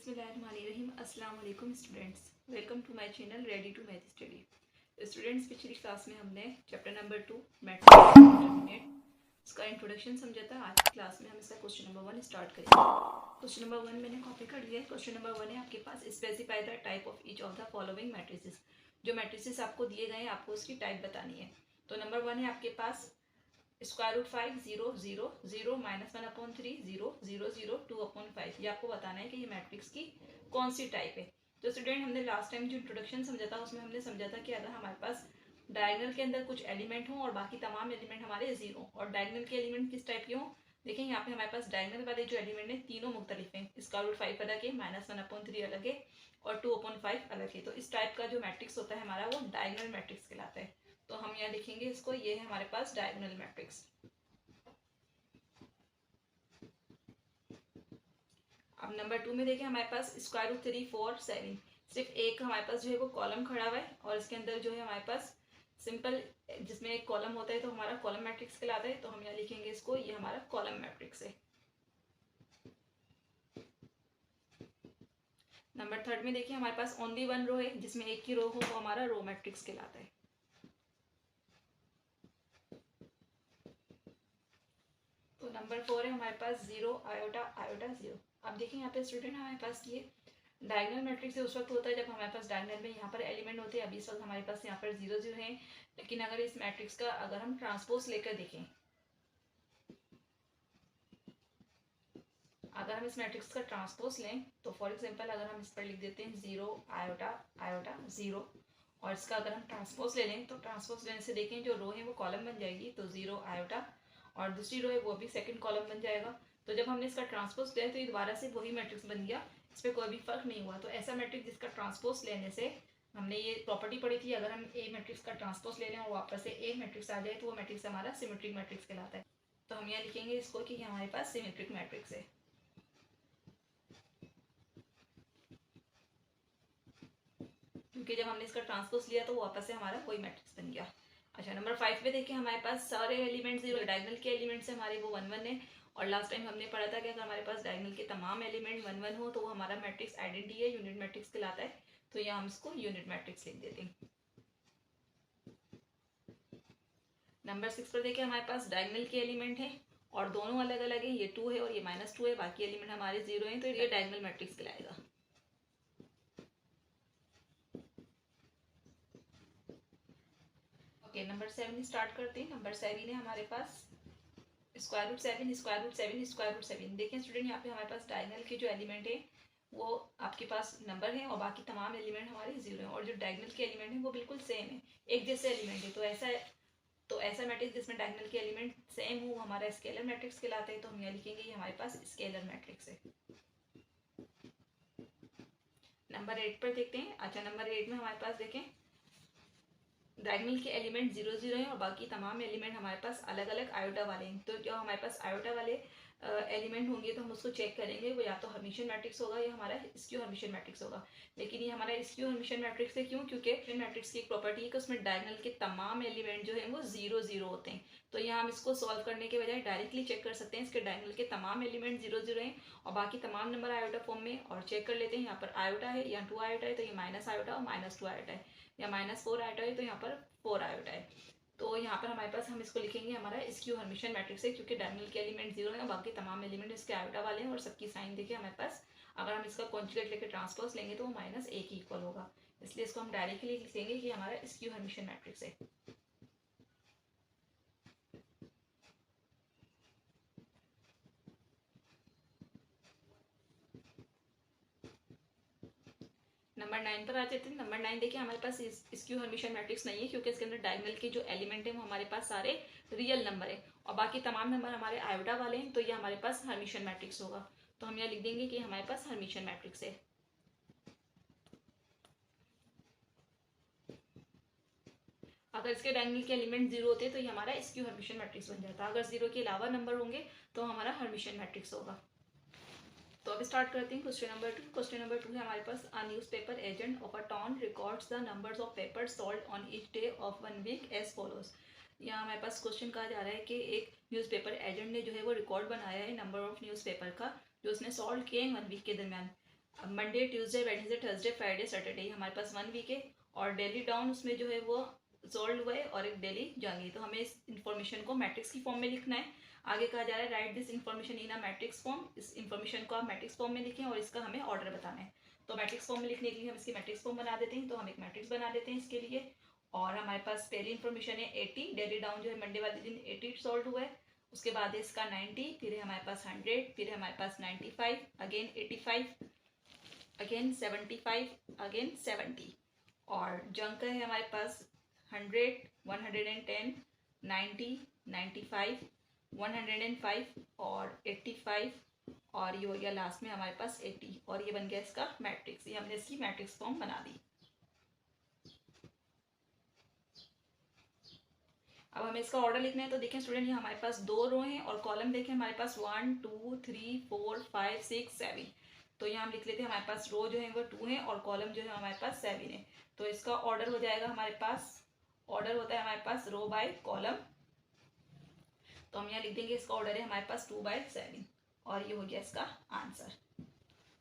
बिस्मिल्लाहिर्रहमानिर्रहीम। अस्सलाम वालेकुम students, welcome to my channel ready to math study. Students, पिछली क्लास में हमने चैप्टर नंबर 2 मैट्रिक्स इसका इंट्रोडक्शन समझा था। आज की क्लास में हम इसका क्वेश्चन नंबर 1 स्टार्ट करेंगे। क्वेश्चन नंबर 1 मैंने कॉपी कर लिया है। क्वेश्चन नंबर 1 है आपके पास, specify the type of each of the following matrices. जो मैट्रिसेस आपको दिए गए हैं आपको उसकी टाइप बतानी है। तो नंबर 1 है आपके पास स्क्वायर रूट 5 0 0 0 -1/3 0 0 0 2/5। ये आपको बताना है कि ये मैट्रिक्स की कौन सी टाइप है। तो स्टूडेंट, हमने लास्ट टाइम जो इंट्रोडक्शन समझा था उसमें हमने समझा था कि अगर हमारे पास डायगोनल के अंदर कुछ एलिमेंट हो और बाकी तमाम एलिमेंट हमारे जीरो, और डायगोनल के एलिमेंट किस टाइप के हो, देखिए यहाँ पे हमारे पास डायगोनल वाले जो एलिमेंट है तीनों मुख्तलिफ हैं। स्क्वायर रूट 5 अलग है, -1/3 अलग है और 2/5 अलग है। तो इस टाइप का जो मैट्रिक्स होता है हमारा वो डायगोनल मैट्रिक्स कहलाता है। तो हम यहाँ लिखेंगे इसको, ये है हमारे पास डायगोनल मैट्रिक्स। अब नंबर 2 में देखिए हमारे पास स्क्वायर रूट 3 4 7, सिर्फ एक हमारे पास जो है वो कॉलम खड़ा हुआ है और इसके अंदर जो है हमारे पास सिंपल जिसमें एक कॉलम होता है तो हमारा कॉलम मैट्रिक्स कहलाता है। तो हम यहाँ लिखेंगे इसको, ये हमारा कॉलम मैट्रिक्स है। नंबर 3 में देखिए हमारे पास ओनली वन रो है, जिसमें एक ही रो हो वो हमारा रो मैट्रिक्स कहलाता है। तो नंबर 4 है हमारे पास 0 आयोटा आयोटा 0। अब देखिए यहाँ पे स्टूडेंट हमारे पास ये डायगोनल मैट्रिक्स उस वक्त होता है जब हमारे पास डायगोनल में यहाँ पर एलिमेंट होते हैं। अभी इस वक्त हमारे पास यहाँ पर 0 0 है, लेकिन अगर इस मैट्रिक्स का अगर हम ट्रांसपोज लेकर देखें, अगर हम इस मैट्रिक्स का ट्रांसपोज लें तो फॉर एग्जांपल अगर हम इस पर लिख देते हैं 0 आयोटा आयोटा 0, और इसका अगर हम ट्रांसपोज ले लें तो ट्रांसपोज लेने से देखें जो रो है वो कॉलम बन जाएगी, तो 0 आयोटा, और दूसरी रो है वो भी सेकंड कॉलम बन जाएगा। तो जब हमने इसका ट्रांसपोज लिया तो ये दोबारा से वही मैट्रिक्स बन गया, इस पर कोई भी फर्क नहीं हुआ। तो ऐसा मैट्रिक्स जिसका ट्रांसपोज लेने से, हमने ये प्रॉपर्टी पढ़ी थी, अगर हम ए मैट्रिक्स का ट्रांसपोज ले लें और वापस से ए मैट्रिक्स आ जाए तो वो मैट्रिक्स हमारा सिमेट्रिक मैट्रिक्स कहलाता है। तो हम यहाँ लिखेंगे इसको कि हमारे पास सिमेट्रिक मैट्रिक्स है, क्योंकि जब हमने इसका ट्रांसपोज लिया तो वापस से हमारा कोई मैट्रिक्स बन गया। अच्छा, नंबर 5 पे देखिए हमारे पास सारे एलिमेंट्स जीरो, डायगोनल के एलिमेंट्स हमारे वो 1 1 है। और लास्ट टाइम हमने पढ़ा था कि अगर हमारे पास डायगोनल के तमाम एलिमेंट 1 1 हो तो वो हमारा मैट्रिक्स आइडेंटिटी है, यूनिट मैट्रिक्स कहलाता है। तो यहाँ हम इसको यूनिट मैट्रिक्स लिख देते हैं। नंबर 6 पर देखिए हमारे पास डायगोनल के एलिमेंट है और दोनों अलग अलग है, ये 2 है और ये -2 है, बाकी एलिमेंट हमारे 0 है, तो ये डायगोनल मैट्रिक्स कहलाएगा। ओके, नंबर 7 स्टार्ट करते हैं। नंबर 7 है हमारे पास square root 7 square root 7 square root 7। देखें स्टूडेंट, यहाँ पे हमारे पास डायगोनल के जो एलिमेंट है वो आपके पास नंबर है और बाकी तमाम एलिमेंट हमारे 0 हैं, और जो डायगोनल के एलिमेंट है वो बिल्कुल सेम है, एक जैसे एलिमेंट है। तो ऐसा मैट्रिक्स जिसमें डायगोनल के एलिमेंट सेम हो हमारा स्केलर मैट्रिक्स कहलाता है। तो हम यहाँ लिखेंगे ये हमारे पास स्केलर मैट्रिक्स है। नंबर 8 पर देखते हैं। अच्छा, नंबर 8 में हमारे पास देखें डायगोनल के एलिमेंट 0 0 हैं और बाकी तमाम एलिमेंट हमारे पास अलग अलग आयोटा वाले हैं। तो जो हमारे पास आयोटा वाले एलिमेंट होंगे तो हम उसको चेक करेंगे, वो या तो हर्मिशियन मैट्रिक्स होगा या हमारा स्क्यू हर्मिशियन मैट्रिक्स होगा। लेकिन ये हमारा स्क्यू हर्मिशियन मैट्रिक्स है, क्यों? क्योंकि मैट्रिक्स की एक प्रॉपर्टी है कि उसमें डायगोनल के तमाम एलिमेंट जो है वो 0 0 होते हैं। तो यहाँ हम इसको सॉल्व करने के बजाय डायरेक्टली चेक कर सकते हैं इसके डायगोनल के तमाम एलिमेंट 0 0 हैं और बाकी तमाम नंबर आयोटा फॉर्म में, और चेक कर लेते हैं यहाँ पर आयोटा है, यहाँ 2 आयोटा है तो ये माइनस आयोटा और -2 आयोटा है, या -4 आयोटा है तो यहाँ पर 4 आयोटा है। तो यहाँ पर हमारे पास हम इसको लिखेंगे हमारा स्क्यू हर्मिशियन मैट्रिक्स है, क्योंकि डायगोनल के एलिमेंट 0 है और बाकी तमाम एलिमेंट इसके आयोटा वाले हैं और सबकी साइन देखिए हमारे पास, अगर हम इसका कॉन्जुगेट लेकर ट्रांसपोज लेंगे तो वो -1 की इक्वल होगा, इसलिए इसको हम डायरेक्टली लिखेंगे कि हमारा स्क्यू हर्मिशियन मैट्रिक्स है। नंबर 9 पर आ जाते हैं। नंबर 9 देखिए हमारे पास स्क्यू हर्मिशियन मैट्रिक्स नहीं है, क्योंकि इसके अंदर डायगोनल के जो एलिमेंट है वो हमारे पास सारे रियल नंबर है और बाकी तमाम नंबर हमारे आयोटा वाले हैं, तो ये हमारे पास हर्मिशियन मैट्रिक्स होगा। तो हम यहाँ लिख देंगे कि हमारे पास हर्मिशियन मैट्रिक्स है। अगर इसके डायगोनल के एलिमेंट 0 होते तो ये हमारा स्क्यू हर्मिशियन मैट्रिक्स बन जाता। अगर 0 के अलावा नंबर होंगे तो हमारा हर्मिशियन मैट्रिक्स होगा। तो अब स्टार्ट करते हैं क्वेश्चन नंबर 2। क्वेश्चन नंबर 2 है हमारे पास, a newspaper agent of a town records the numbers of paper sold on each day of 1 week as follows. यहाँ हमारे पास क्वेश्चन कहा जा रहा है कि एक न्यूज़पेपर एजेंट ने जो है वो रिकॉर्ड बनाया है नंबर ऑफ न्यूज़पेपर का जो उसने सोल्ड किए हैं 1 वीक के दरमियान। Monday, Tuesday, Wednesday, Thursday, Friday, Saturday हमारे पास 1 वीक है। और डेली डाउन उसमें जो है वो सोल्ड हुआ है और एक डेली जंग है। तो हमें इस इन्फॉर्मेशन को मैट्रिक्स की फॉर्म में लिखना है। आगे कहा जा रहा है right this information in a matrix form. इस इन्फॉर्मेशन को आप मैट्रिक्स फॉर्म में लिखें और इसका हमें ऑर्डर बताना है। तो मैट्रिक्स फॉर्म में लिखने के लिए हम इसकी मैट्रिक्स फॉर्म बना देते हैं। तो हम एक मैट्रिक्स बना देते हैं इसके लिए। और हमारे पास पहली इन्फॉर्मेशन है 80, डेली डाउन जो है मंडे वाले दिन 80 सॉल्व हुआ है। उसके बाद है इसका 90, फिर है हमारे पास 100, फिर है हमारे पास 95, अगेन 85, अगेन 75, अगेन 70। और जंक का है हमारे पास 100, 110, 90, 95, 105 और 85। और ये हो गया लास्ट में हमारे पास 80। और ये बन गया इसका मैट्रिक्स। ये हमने इसकी मैट्रिक्स फॉर्म बना दी। अब हमें इसका ऑर्डर लिखना है। तो देखें स्टूडेंट, ये हमारे पास 2 रो हैं और कॉलम देखें हमारे पास 1 2 3 4 5 6 7। तो यहाँ हम लिख लेते हैं हमारे पास रो जो है वो 2 है और कॉलम जो है हमारे पास 7 है। तो इसका ऑर्डर हो जाएगा हमारे पास, ऑर्डर होता है हमारे पास रो बाय कॉलम। तो हम यहाँ लिख देंगे इसका ऑर्डर है हमारे पास 2/7। और ये हो गया इसका आंसर।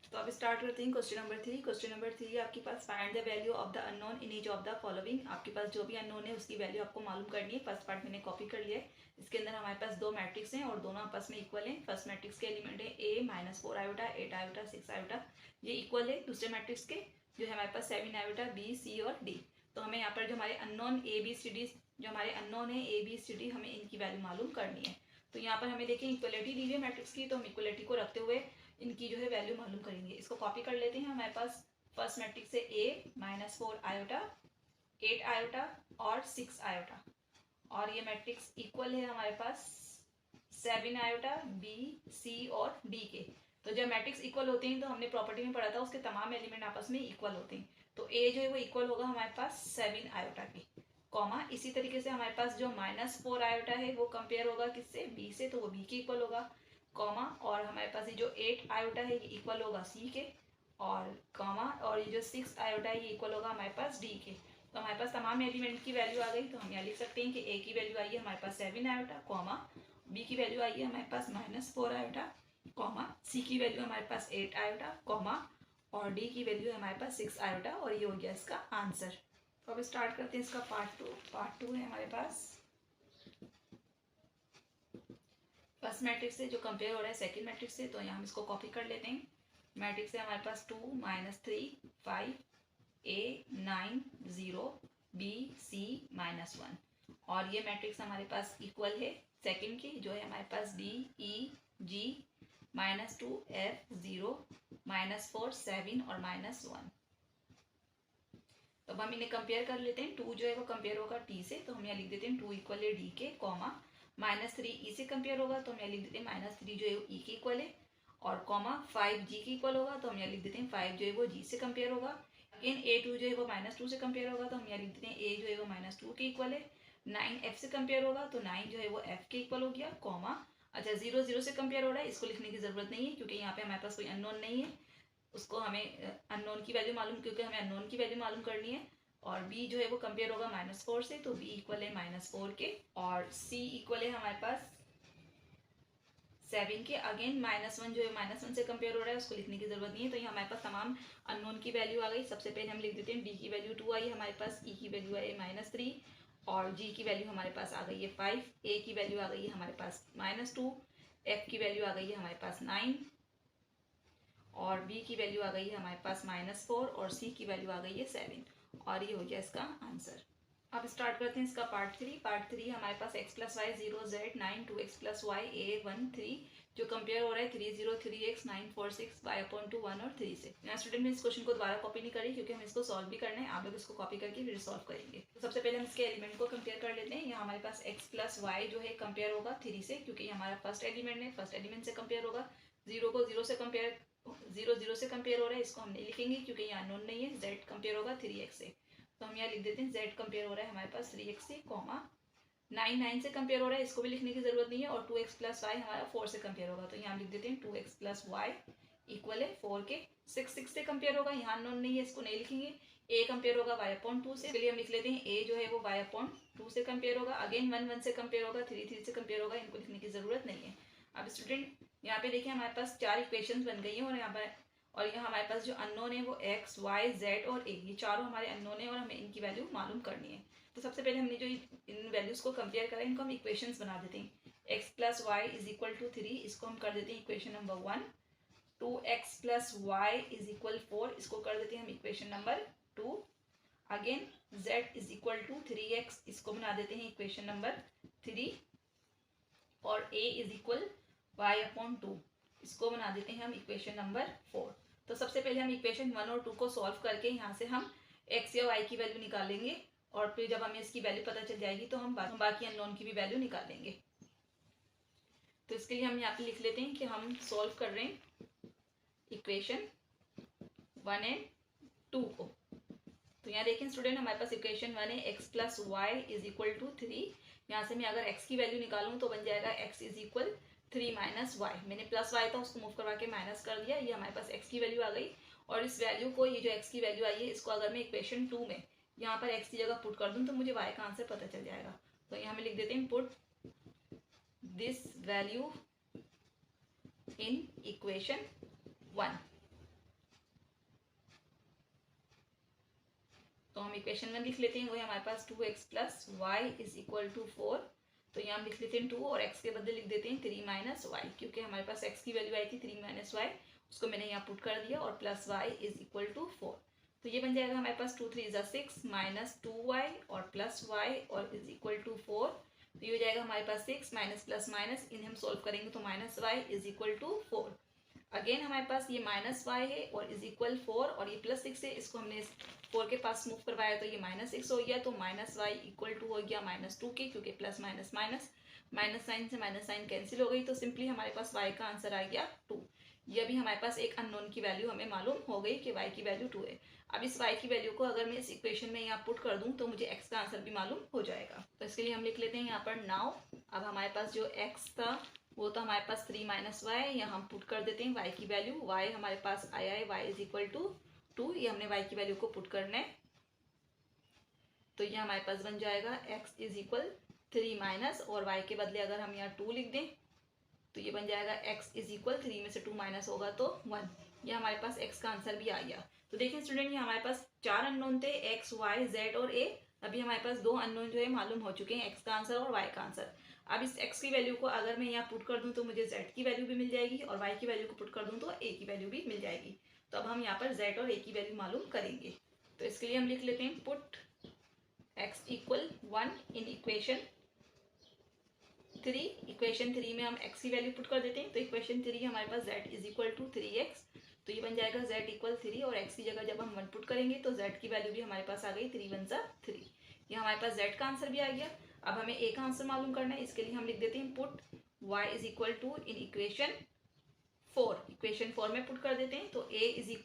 तो अब स्टार्ट करते हैं क्वेश्चन नंबर 3। क्वेश्चन नंबर 3 आपके पास find the value of the unknown in each of the following. आपके पास जो भी अननोन है उसकी वैल्यू आपको मालूम करनी है। फर्स्ट पार्ट मैंने कॉपी कर लिया है। इसके अंदर हमारे पास 2 मैट्रिक्स हैं और दोनों आपस में इक्वल हैं। फर्स्ट मैट्रिक्स के एलिमेंट है a -4 आयोटा, 8 आयोटा, 6 आयोटा, ये इक्वल है दूसरे मैट्रिक्स के जो है हमारे पास 7 आयोटा, b, c और d। तो हमें यहाँ पर जो हमारे unknown a b c d, जो हमारे अननोन है a b c d, हमें इनकी वैल्यू मालूम करनी है। तो यहाँ पर हमें देखें इक्वलिटी दी है मैट्रिक्स की। तो हम इक्वलिटी को रखते हुए इनकी जो है वैल्यू मालूम करेंगे। इसको कॉपी कर लेते हैं। हमारे पास फर्स्ट मैट्रिक्स है a -4 आयोटा, 8 आयोटा और 6 आयोटा। और ये मैट्रिक्स इक्वल है हमारे पास 7 आयोटा, b, c और d के। तो जब मैट्रिक्स इक्वल होते हैं तो हमने प्रॉपर्टी में पढ़ा था उसके तमाम एलिमेंट आपस में इक्वल होते हैं। तो a जो है वो इक्वल होगा हमारे पास 7 आयोटा के, कॉमा इसी तरीके से हमारे पास जो -4 आयोटा है वो कंपेयर होगा किससे, b से, तो वो b के इक्वल होगा, कॉमा। और हमारे पास ये जो 8 आयोटा है ये इक्वल होगा c के, और कॉमा। और ये जो 6 आयोटा है ये इक्वल होगा हमारे पास d के। तो हमारे पास तमाम एलिमेंट की वैल्यू आ गई। तो हम यहाँ लिख सकते हैं कि a की वैल्यू आई है हमारे पास 7 आयोटा, कॉमा, b की वैल्यू आई है हमारे पास -4 आयोटा, कॉमा, c की वैल्यू हमारे पास 8 आयोटा, कॉमा, और d की वैल्यू है हमारे पास 6 आयोटा। और ये हो गया इसका आंसर। तो अब स्टार्ट करते हैं इसका पार्ट 2। पार्ट 2 है हमारे पास फर्स्ट मैट्रिक्स से जो कंपेयर हो रहा है सेकंड मैट्रिक्स से। तो यहाँ हम इसको कॉपी कर लेते हैं। मैट्रिक्स है हमारे पास 2 -3 5 a 9 0 b c -1। और ये मैट्रिक्स हमारे पास इक्वल है सेकंड के जो है हमारे पास d e g -2 f 0 -4 7 और -1। तो अब हम इन्हें कंपेयर कर लेते हैं। 2 जो है वो कंपेयर होगा t से। तो हम यहाँ लिख देते हैं 2 इक्वल है d के, कॉमा, -3 e से कंपेयर होगा। तो हम यहाँ लिख देते हैं -3 जो है वो e के इक्वल है, और कॉमा 5 g के इक्वल होगा। तो हम यहाँ लिख देते हैं 5 जो है वो g से कंपेयर होगा। अगेन a2 जो है वो -2 से कंपेयर होगा। तो हम यहाँ लिख देते हैं a जो है वो -2 के इक्वल है। 9 f से कंपेयर होगा। तो 9 जो है वो f के इक्वल हो गया, कॉमा। अच्छा 0 0 से कंपेयर हो रहा है, इसको लिखने की जरूरत नहीं है क्योंकि यहाँ पे हमारे पास कोई अननोन नहीं है। उसको हमें अननोन की वैल्यू मालूम, क्योंकि हमें अननोन की वैल्यू मालूम करनी है। और b जो है वो कंपेयर होगा -4 से। तो b इक्वल है -4 के, और c इक्वल है हमारे पास 7 के। अगेन -1 जो है -1 से कंपेयर हो रहा है, उसको लिखने की जरूरत नहीं है। तो ये हमारे पास तमाम अननोन की वैल्यू आ गई। सबसे पहले हम लिख देते हैं d की वैल्यू 2 आई हमारे पास, e की वैल्यू आई -3, और g की वैल्यू हमारे पास आ गई है 5, a की वैल्यू आ गई है हमारे पास -2, f की वैल्यू आ गई है हमारे पास 9, और b की वैल्यू आ गई है हमारे पास -4, और c की वैल्यू आ गई है 7। और ये हो गया इसका आंसर। अब स्टार्ट करते हैं इसका पार्ट 3। पार्ट 3 हमारे पास x + y 0 z 9 2x + y a 1 3 जो कंपेयर हो रहा है 3 0 3x 9 4 6 y/2 1 और 3 से। यहाँ स्टूडेंट ने इस क्वेश्चन को दोबारा कॉपी नहीं करी क्योंकि हम इसको सॉल्व भी करना है। आप लोग इसको कॉपी करके फिर सॉल्व करेंगे। तो सबसे पहले हम इसके एलिमेंट को कंपेयर कर लेते हैं। यहाँ हमारे पास x + y जो है कंपेयर होगा 3 से, क्योंकि हमारा फर्स्ट एलिमेंट है, फर्स्ट एलिमेंट से कंपेयर होगा। 0 को 0 से कंपेयर 0 0 से कंपेयर हो रहा है, इसको हम नहीं लिखेंगे क्योंकि यहाँ अननोन नहीं है। z कंपेयर होगा 3x से। तो हम यहाँ लिख देते हैं z कंपेयर हो रहा है हमारे पास 3x से, कॉमा 9 9 से कंपेयर हो रहा है, इसको भी लिखने की जरूरत नहीं है। और 2x + y हमारा 4 से कंपेयर होगा। तो यहाँ लिख देते हैं 2x + y इक्वल है 4 के। 6 6 से कंपेयर होगा, यहाँ अननोन नहीं है, इसको नहीं लिखेंगे। a कंपेयर होगा y/2 से, इसलिए हम लिख लेते हैं a जो है वो y/2 से कंपेयर होगा। अगेन 1 1 से कंपेयर होगा, 3 3 से कंपेयर होगा, इनको लिखने की जरूरत नहीं है। अब स्टूडेंट यहाँ पे देखिए हमारे पास 4 इक्वेशंस बन गई हैं, और यहाँ पर और यहाँ हमारे पास जो अननोन है वो x, y, z और a, ये चारों हमारे अननोन है और हमें इनकी वैल्यू मालूम करनी है। तो सबसे पहले हमने जो इन वैल्यूज़ को कंपेयर करा इनको हम इक्वेशंस बना देते हैं। x + y = 3, इसको हम कर देते हैं इक्वेशन नंबर 1। 2x + y = 4, इसको कर देते हैं हम equation number 2। Again z = 3x, इसको बना देते हैं इक्वेशन नंबर 3। और a = y/2, इसको बना देते हैं हम इक्वेशन नंबर 4। तो सबसे पहले हम इक्वेशन 1 और 2 को सॉल्व करके यहाँ से हम x या y की वैल्यू निकालेंगे और फिर जब हमें इसकी वैल्यू पता चल जाएगी तो हम बाकी अननोन की भी वैल्यू निकालेंगे। तो इसके लिए हम यहाँ पे लिख लेते हैं कि हम सॉल्व कर रहे हैं इक्वेशन 1 एंड 2 को। तो यहाँ देखें स्टूडेंट, हमारे पास इक्वेशन 1 है x + y = 3। यहाँ से मैं अगर x की वैल्यू निकालूँ तो बन जाएगा x = 3 - y। मैंने प्लस y था उसको मूव करवा के माइनस कर दिया, ये हमारे पास x की वैल्यू आ गई। और इस वैल्यू को, ये जो x की वैल्यू आई है, इसको अगर मैं इक्वेशन 2 में यहाँ पर x की जगह पुट कर दूँ तो मुझे y का आंसर पता चल जाएगा। तो यहाँ में लिख देते हैं put this value in equation 1। तो हम इक्वेशन 1 लिख लेते हैं, वही हमारे पास 2x + y = 4। तो यहाँ हम लिख लेते हैं 2 और x के बदले लिख देते हैं 3 - y, क्योंकि हमारे पास x की वैल्यू आई थी 3 - y, उसको मैंने यहाँ पुट कर दिया और प्लस y = 4। तो ये बन जाएगा हमारे पास 2 × 3 = 6 - 2y और प्लस y और = 4। तो ये हो जाएगा हमारे पास 6 माइनस प्लस माइनस, इन्हें हम सोल्व करेंगे तो -y = 4। अगेन हमारे पास ये -y है और =4 और ये +6 है, इसको हमने 4 के पास मूव करवाया तो ये -6 हो गया। तो -y = हो गया -2 के, क्योंकि plus minus minus, minus sign से माइनस साइन कैंसिल हो गई। तो सिंपली हमारे पास y का आंसर आ गया 2। ये अभी हमारे पास एक अननोन की वैल्यू हमें मालूम हो गई कि y की वैल्यू 2 है। अब इस y की वैल्यू को अगर मैं इस इक्वेशन में यहाँ पुट कर दूँ तो मुझे x का आंसर भी मालूम हो जाएगा। तो इसके लिए हम लिख लेते हैं यहाँ पर नाउ। अब हमारे पास जो x था वो तो हमारे पास 3 - y, यहाँ हम पुट कर देते हैं y की वैल्यू। y हमारे पास आया है y = 2, ये हमने y की वैल्यू को पुट करना है। तो ये हमारे पास बन जाएगा x = 3 और y के बदले अगर हम यहाँ 2 लिख दें तो ये बन जाएगा x = 3 में से 2 माइनस होगा तो 1। ये हमारे पास x का आंसर भी आ गया। तो देखिए स्टूडेंट, ये हमारे पास 4 अननोन थे, x, y, z और a। अभी हमारे पास 2 अननोन जो है मालूम हो चुके हैं, x का आंसर और y का आंसर। अब इस x की वैल्यू को अगर मैं यहाँ पुट कर दूँ तो मुझे z की वैल्यू भी मिल जाएगी और y की वैल्यू को पुट कर दूँ तो a की वैल्यू भी मिल जाएगी। तो अब हम यहाँ पर z और a की वैल्यू मालूम करेंगे। तो इसके लिए हम लिख लेते हैं put x = 1 in equation 3। Equation 3 में हम x की वैल्यू पुट कर देते हैं। तो इक्वेशन 3 हमारे पास z = 3x, तो ये बन जाएगा z = 3 और x की जगह जब हम 1 पुट करेंगे तो z की वैल्यू भी हमारे पास आ गई 3 × 1 = 3। ये हमारे पास z का आंसर भी आ गया। अब हमें a का आंसर मालूम करना है, इसके लिए हम लिख देते हैं put y = in equation 4। Equation 4 में पुट कर देते हैं। तो a =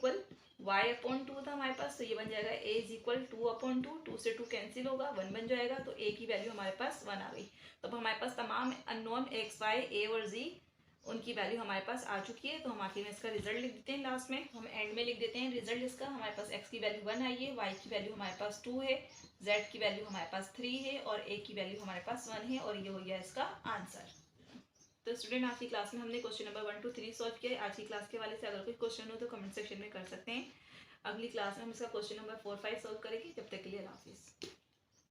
y/2 था हमारे पास, तो ये बन जाएगा a = 2/2, 2 से 2 कैंसिल होगा, 1 बन जाएगा। तो a की वैल्यू हमारे पास 1 आ गई। तो अब हमारे पास तमाम अननोन x, y, a और z उनकी वैल्यू हमारे पास आ चुकी है। तो हम आखिर में इसका रिजल्ट लिख देते हैं, लास्ट में हम एंड में लिख देते हैं रिजल्ट इसका। हमारे पास x की वैल्यू 1 आई है, y की वैल्यू हमारे पास 2 है, z की वैल्यू हमारे पास 3 है और a की वैल्यू हमारे पास 1 है और ये हो गया इसका आंसर। तो स्टूडेंट, आज की क्लास में हमने क्वेश्चन नंबर 1 to 3 सॉल्व किया है। आज की क्लास के वाले से अगर कोई क्वेश्चन हो तो कमेंट सेक्शन में कर सकते हैं। अगली क्लास में हम इसका क्वेश्चन नंबर 4, 5 सॉल्व करेंगे। जब तक के लिए अल्लाह हाफिज़।